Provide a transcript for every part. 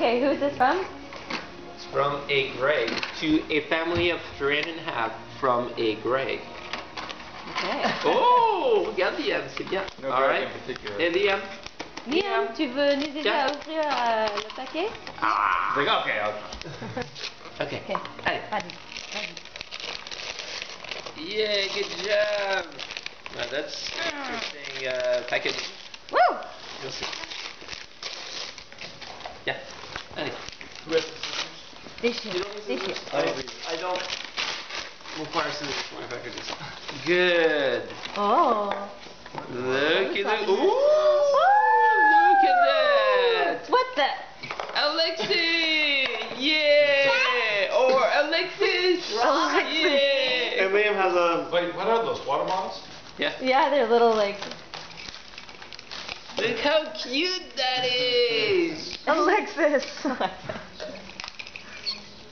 Okay, who is this from? It's from a Greg to a family of 3.5 from a Greg. Okay. Oh, regarde Liam, c'est bien. No Alright. Greg in particular. Et Liam? Liam, tu veux nous aider Tiens. à ouvrir le paquet? Ah. It's like, okay, Ok. Okay. Allez. Vas-y. Yeah, good job. Now that's interesting package. Woo! You'll see. Yeah. Allez. Déchire. Déchire. I don't. Require scissors for my packages. Good. Oh. Look at that. Ooh. Oh. Look at that. What the? Alexi. Yeah. Or Alexis. Alexis. Yeah. And Liam has a. Wait, what are those? Water bottles? Yeah. Yeah, they're little like. Look how cute that is. Alexis.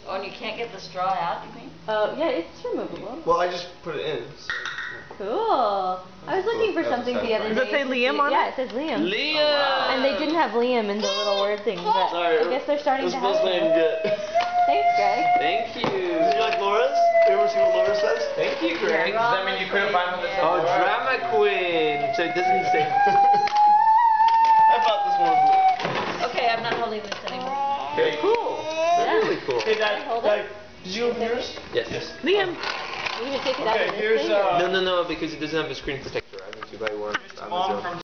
Oh, and you can't get the straw out, you mean? Oh, yeah, it's removable. Well, I just put it in. Cool. I was looking for something the other day. Does it say Liam on it? Yeah, it says Liam. Liam. And they didn't have Liam in the little word thing, but I guess they're starting to have it. Thanks, Greg. Thank you. Did you like Laura's? You ever see what Laura says? Thank you, Greg. Does that mean you couldn't find one that said Oh, drama queen. So it doesn't say. I thought this one was Okay, I'm not holding this anymore. Very cool. They're really cool. Hey, Dad, Hold Dad, it. did you open yours? Yes. Liam. You can take it out Okay, of this here's thing. or- No, because it doesn't have a screen protector. I need to buy one. Mom from